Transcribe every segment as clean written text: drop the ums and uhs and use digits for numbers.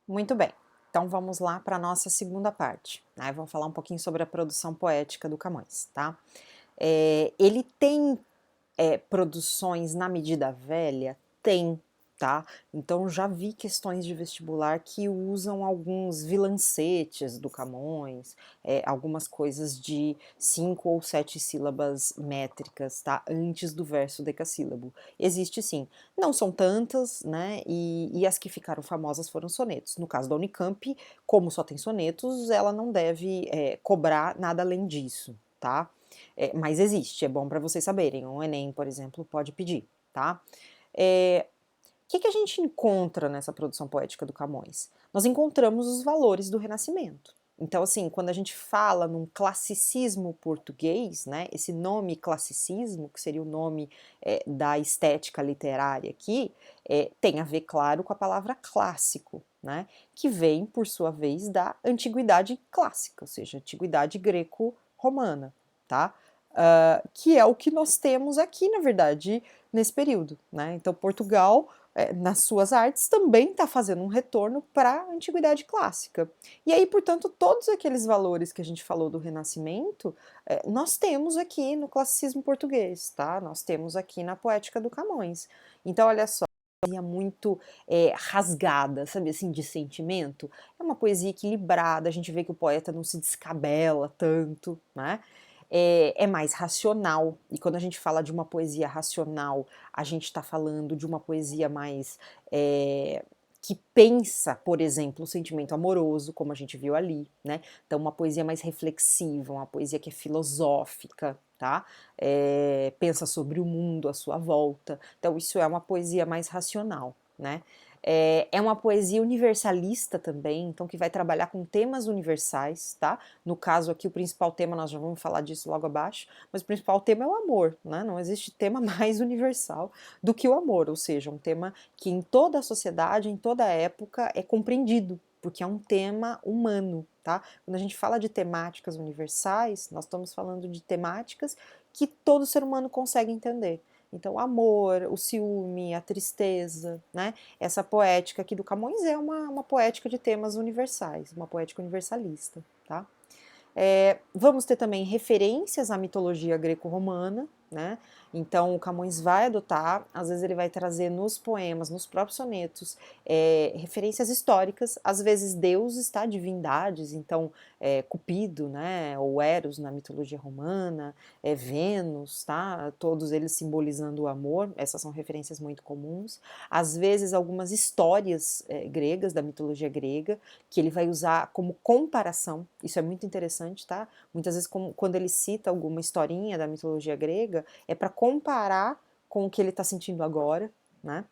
Muito bem, então vamos lá para a nossa segunda parte, né, vamos falar um pouquinho sobre a produção poética do Camões, tá. Ele tem, produções na medida velha? Tem, tá. Então já vi questões de vestibular que usam alguns vilancetes do Camões, algumas coisas de 5 ou 7 sílabas métricas, tá, antes do verso decassílabo. Existe sim. Não são tantas, né, e as que ficaram famosas foram sonetos. No caso da Unicamp, como só tem sonetos, ela não deve, cobrar nada além disso, tá. Mas existe, é bom para vocês saberem, o Enem, por exemplo, pode pedir, tá. Que a gente encontra nessa produção poética do Camões? Nós encontramos os valores do Renascimento. Então, assim, quando a gente fala num classicismo português, né, esse nome classicismo, que seria o nome da estética literária aqui, tem a ver, claro, com a palavra clássico, né, que vem, por sua vez, da antiguidade clássica, ou seja, antiguidade greco-romana, tá? Que é o que nós temos aqui, na verdade, nesse período, né? Então, Portugal nas suas artes, também está fazendo um retorno para a antiguidade clássica. E aí, portanto, todos aqueles valores que a gente falou do Renascimento, nós temos aqui no classicismo português, tá? Nós temos aqui na poética do Camões. Então, olha só, poesia muito rasgada, sabe assim, de sentimento. É uma poesia equilibrada, a gente vê que o poeta não se descabela tanto, né? É mais racional, e quando a gente fala de uma poesia racional, a gente está falando de uma poesia mais que pensa, por exemplo, o sentimento amoroso, como a gente viu ali, né? Então, uma poesia mais reflexiva, uma poesia que é filosófica, tá? Pensa sobre o mundo à sua volta. Então, isso é uma poesia mais racional, né? É uma poesia universalista também, então que vai trabalhar com temas universais, tá? No caso aqui, o principal tema, nós já vamos falar disso logo abaixo, mas o principal tema é o amor, né? Não existe tema mais universal do que o amor, ou seja, um tema que em toda a sociedade, em toda a época, é compreendido, porque é um tema humano, tá? Quando a gente fala de temáticas universais, nós estamos falando de temáticas que todo ser humano consegue entender. Então, o amor, o ciúme, a tristeza, né? Essa poética aqui do Camões é uma poética de temas universais, uma poética universalista, tá? Vamos ter também referências à mitologia greco-romana, né? Então o Camões vai adotar, às vezes ele vai trazer nos poemas, nos próprios sonetos, referências históricas, às vezes deuses, tá? Divindades, então Cupido, né? Ou Eros na mitologia romana, Vênus, tá? Todos eles simbolizando o amor, essas são referências muito comuns. Às vezes algumas histórias gregas, da mitologia grega, que ele vai usar como comparação, isso é muito interessante, tá? Muitas vezes, quando ele cita alguma historinha da mitologia grega, é para comparar com o que ele está sentindo agora, né?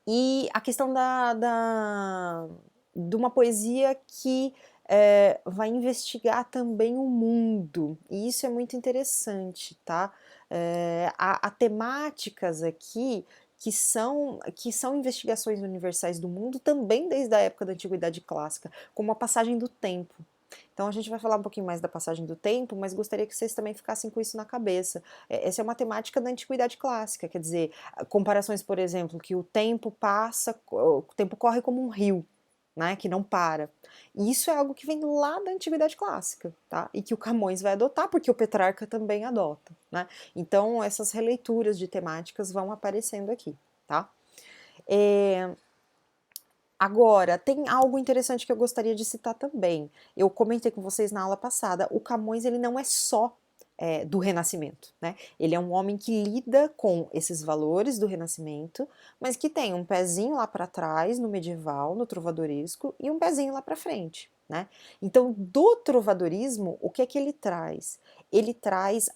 E a questão de uma poesia que vai investigar também o mundo, e isso é muito interessante, tá? Há temáticas aqui que são investigações universais do mundo também desde a época da Antiguidade Clássica, como a passagem do tempo. Então a gente vai falar um pouquinho mais da passagem do tempo, mas gostaria que vocês também ficassem com isso na cabeça. Essa é uma temática da Antiguidade Clássica, quer dizer, comparações, por exemplo, que o tempo passa, o tempo corre como um rio, né, que não para. E isso é algo que vem lá da Antiguidade Clássica, tá? E que o Camões vai adotar, porque o Petrarca também adota, né? Então essas releituras de temáticas vão aparecendo aqui, tá? Agora, tem algo interessante que eu gostaria de citar também. Eu comentei com vocês na aula passada, o Camões ele não é só do Renascimento, né? Ele é um homem que lida com esses valores do Renascimento, mas que tem um pezinho lá para trás, no medieval, no trovadoresco, e um pezinho lá para frente, né? Então, do trovadorismo, o que é que ele traz? Ele traz,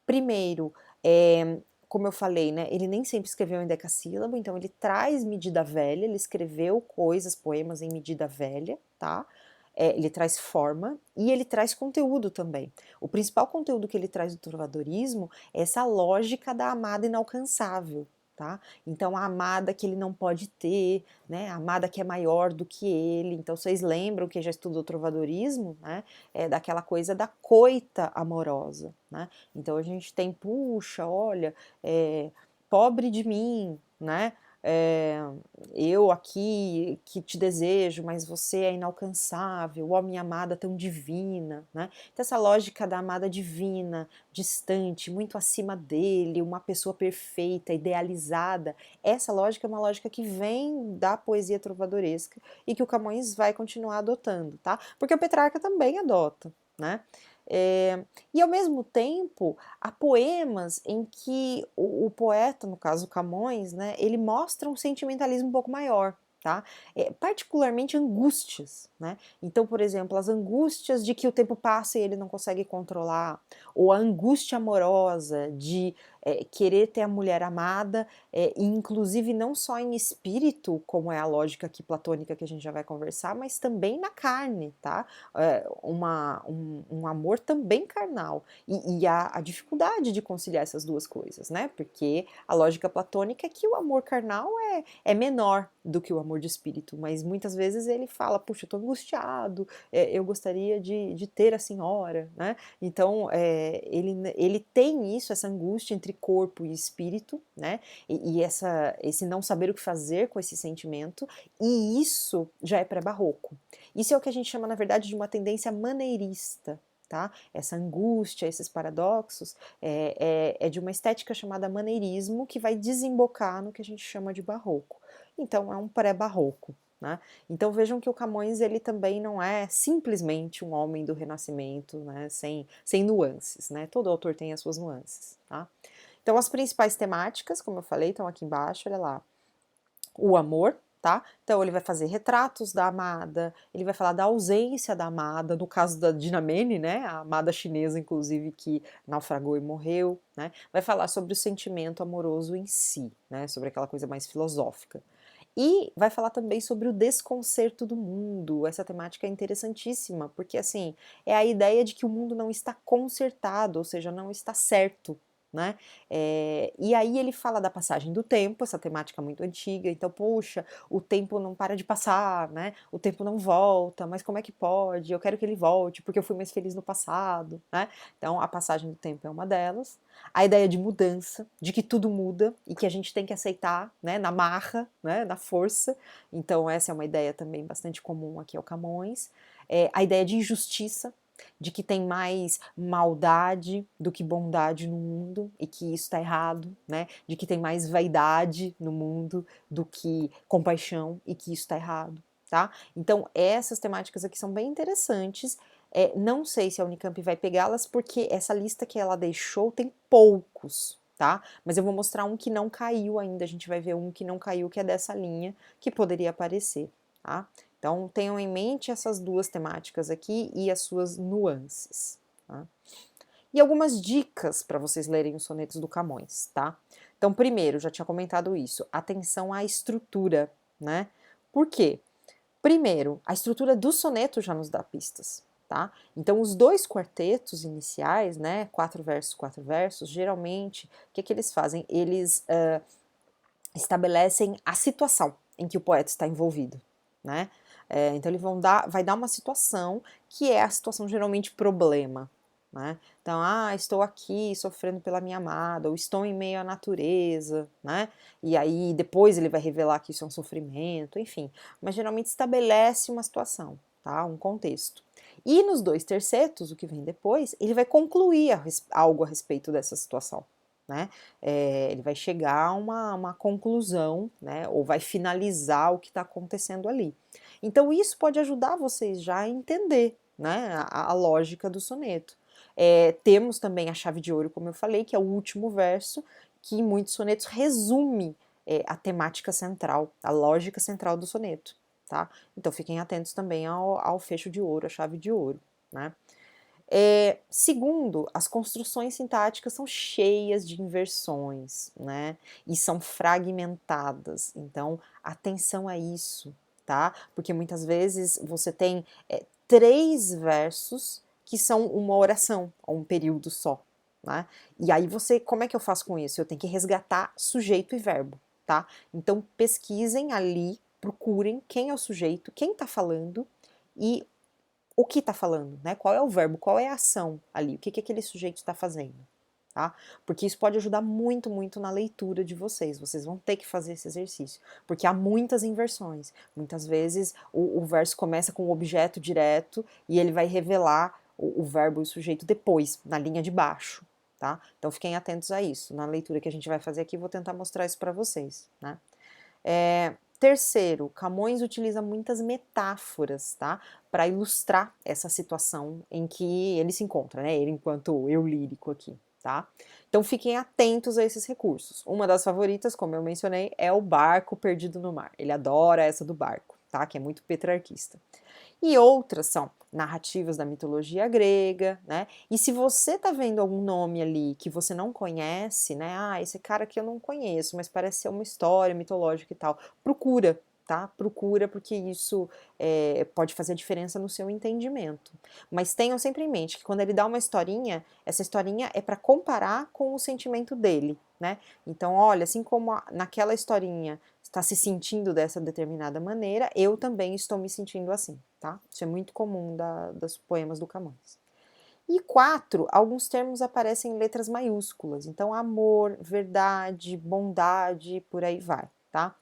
primeiro, como eu falei, né, ele nem sempre escreveu em decassílabo, então ele traz medida velha, ele escreveu coisas, poemas em medida velha, tá? Ele traz forma e ele traz conteúdo também. O principal conteúdo que ele traz do trovadorismo é essa lógica da amada inalcançável, tá? Então a amada que ele não pode ter, né? A amada que é maior do que ele. Então vocês lembram que já estudou trovadorismo, né? Daquela coisa da coita amorosa, né? Então a gente tem, puxa, olha, pobre de mim, né? É, eu aqui que te desejo, mas você é inalcançável, ó minha amada tão divina, né? Então essa lógica da amada divina, distante, muito acima dele, uma pessoa perfeita, idealizada, essa lógica é uma lógica que vem da poesia trovadoresca e que o Camões vai continuar adotando, tá? Porque o Petrarca também adota, né? E ao mesmo tempo, há poemas em que o poeta, no caso Camões, né, ele mostra um sentimentalismo um pouco maior, tá? Particularmente angústias, né? Então, por exemplo, as angústias de que o tempo passa e ele não consegue controlar, ou a angústia amorosa de querer ter a mulher amada, e inclusive não só em espírito, como é a lógica aqui platônica que a gente já vai conversar, mas também na carne, tá? Um amor também carnal. E a dificuldade de conciliar essas duas coisas, né? Porque a lógica platônica é que o amor carnal é menor do que o amor de espírito, mas muitas vezes ele fala, puxa, eu tô angustiado, eu gostaria de ter a senhora, né? Então, ele tem isso, essa angústia entre corpo e espírito, né? E esse não saber o que fazer com esse sentimento, e isso já é pré-barroco. Isso é o que a gente chama, na verdade, de uma tendência maneirista, tá? Essa angústia, esses paradoxos, é de uma estética chamada maneirismo, que vai desembocar no que a gente chama de barroco. Então, é um pré-barroco. Né? Então vejam que o Camões ele também não é simplesmente um homem do Renascimento, né? sem nuances, né? Todo autor tem as suas nuances, tá? Então as principais temáticas, como eu falei, estão aqui embaixo, olha lá. O amor, tá? Então ele vai fazer retratos da amada, ele vai falar da ausência da amada, no caso da Dinamene, né? A amada chinesa, inclusive, que naufragou e morreu, né? Vai falar sobre o sentimento amoroso em si, né? Sobre aquela coisa mais filosófica. E vai falar também sobre o desconcerto do mundo. Essa temática é interessantíssima, porque assim, é a ideia de que o mundo não está consertado, ou seja, não está certo. Né? E aí ele fala da passagem do tempo, essa temática muito antiga, então, poxa, o tempo não para de passar, né? O tempo não volta, mas como é que pode? Eu quero que ele volte, porque eu fui mais feliz no passado, né? Então, a passagem do tempo é uma delas. A ideia de mudança, de que tudo muda e que a gente tem que aceitar, né, na marra, né, na força. Então essa é uma ideia também bastante comum aqui ao Camões. A ideia de injustiça, de que tem mais maldade do que bondade no mundo e que isso está errado, né? De que tem mais vaidade no mundo do que compaixão e que isso está errado, tá? Então essas temáticas aqui são bem interessantes. Não sei se a Unicamp vai pegá-las, porque essa lista que ela deixou tem poucos, tá? Mas eu vou mostrar um que não caiu ainda, a gente vai ver um que não caiu, que é dessa linha, que poderia aparecer, tá? Então tenham em mente essas duas temáticas aqui e as suas nuances, tá? E algumas dicas para vocês lerem os sonetos do Camões, tá? Então, primeiro, já tinha comentado isso, atenção à estrutura, né? Por quê? Primeiro, a estrutura do soneto já nos dá pistas, tá? Então, os dois quartetos iniciais, né, 4 versos, geralmente, o que eles fazem? Eles estabelecem a situação em que o poeta está envolvido, né? Então, ele vai dar uma situação que é a situação geralmente problema, né? Então, estou aqui sofrendo pela minha amada, ou estou em meio à natureza, né? E aí depois ele vai revelar que isso é um sofrimento, enfim. Mas geralmente estabelece uma situação, tá? Um contexto. E nos 2 tercetos, o que vem depois, ele vai concluir algo a respeito dessa situação, né? Ele vai chegar a uma conclusão, né? Ou vai finalizar o que está acontecendo ali. Então isso pode ajudar vocês já a entender, né? A lógica do soneto. Temos também a chave de ouro, como eu falei, que é o último verso, que em muitos sonetos resume a temática central, a lógica central do soneto, tá? Então fiquem atentos também ao fecho de ouro, a chave de ouro, né? Segundo, as construções sintáticas são cheias de inversões, né? E são fragmentadas. Então, atenção a isso, tá? Porque muitas vezes você tem 3 versos que são uma oração, ou um período só, né? E aí como é que eu faço com isso? Eu tenho que resgatar sujeito e verbo, tá? Então pesquisem ali, procurem quem é o sujeito, quem está falando e o que está falando, né? Qual é o verbo, qual é a ação ali, o que aquele sujeito está fazendo, tá? Porque isso pode ajudar muito, muito na leitura de vocês. Vocês vão ter que fazer esse exercício, porque há muitas inversões. Muitas vezes o verso começa com o objeto direto e ele vai revelar o verbo e o sujeito depois, na linha de baixo, tá? Então fiquem atentos a isso. Na leitura que a gente vai fazer aqui, vou tentar mostrar isso para vocês, né? Terceiro, Camões utiliza muitas metáforas, tá? Para ilustrar essa situação em que ele se encontra, né? Ele enquanto eu lírico aqui, tá? Então fiquem atentos a esses recursos. Uma das favoritas, como eu mencionei, é o barco perdido no mar. Ele adora essa do barco, tá? Que é muito petrarquista. E outras são narrativas da mitologia grega, né? E se você tá vendo algum nome ali que você não conhece, né? Ah, esse cara aqui eu não conheço, mas parece ser uma história mitológica e tal. Procura, tá? Procura, porque isso pode fazer diferença no seu entendimento. Mas tenham sempre em mente que quando ele dá uma historinha, essa historinha é para comparar com o sentimento dele, né? Então, olha, assim como naquela historinha está se sentindo dessa determinada maneira, eu também estou me sentindo assim, tá? Isso é muito comum dos poemas do Camões. E 4, alguns termos aparecem em letras maiúsculas, então amor, verdade, bondade, por aí vai, tá?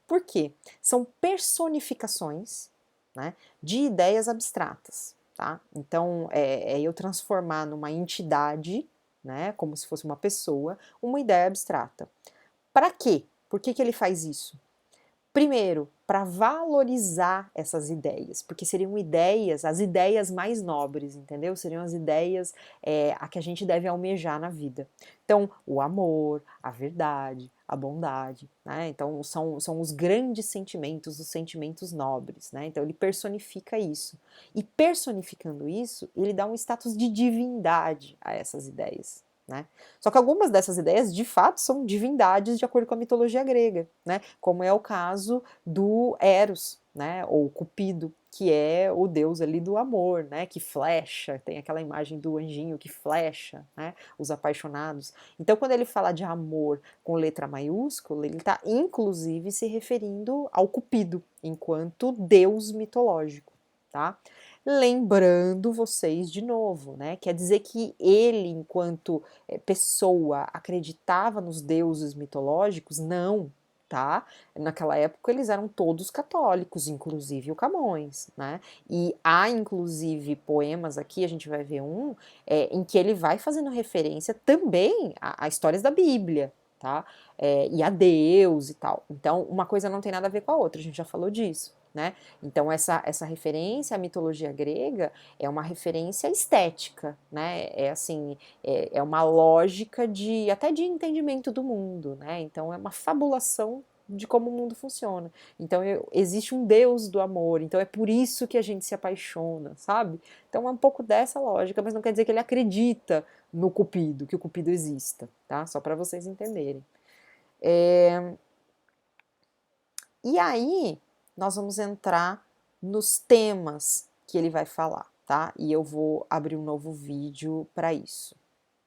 Por quê? São personificações, né, de ideias abstratas, tá? Então, é eu transformar numa entidade, né, como se fosse uma pessoa, uma ideia abstrata. Para quê? Por que que ele faz isso? Primeiro, para valorizar essas ideias, porque seriam ideias, as ideias mais nobres, entendeu? Seriam as ideias a que a gente deve almejar na vida. Então, o amor, a verdade, a bondade, né? Então, são os grandes sentimentos, os sentimentos nobres, né? Então, ele personifica isso. E personificando isso, ele dá um status de divindade a essas ideias. Né? Só que algumas dessas ideias, de fato, são divindades de acordo com a mitologia grega, né? Como é o caso do Eros, né? Ou Cupido, que é o deus ali do amor, né? Que flecha, tem aquela imagem do anjinho que flecha, né? Os apaixonados. Então, quando ele fala de amor com letra maiúscula, ele está inclusive se referindo ao Cupido, enquanto deus mitológico, tá? Lembrando vocês de novo, né? Quer dizer que ele, enquanto pessoa, acreditava nos deuses mitológicos? Não, tá? Naquela época eles eram todos católicos, inclusive o Camões, né? E há inclusive poemas aqui, a gente vai ver um, em que ele vai fazendo referência também a histórias da Bíblia, tá? E a Deus e tal. Então, uma coisa não tem nada a ver com a outra, a gente já falou disso. Né? Então, essa referência à mitologia grega é uma referência estética, né? É assim, é uma lógica até de entendimento do mundo, né? Então, é uma fabulação de como o mundo funciona. Então, existe um Deus do amor, então é por isso que a gente se apaixona, sabe? Então, é um pouco dessa lógica, mas não quer dizer que ele acredita no Cupido, que o Cupido exista, tá? Só para vocês entenderem. E aí, nós vamos entrar nos temas que ele vai falar, tá? E eu vou abrir um novo vídeo para isso.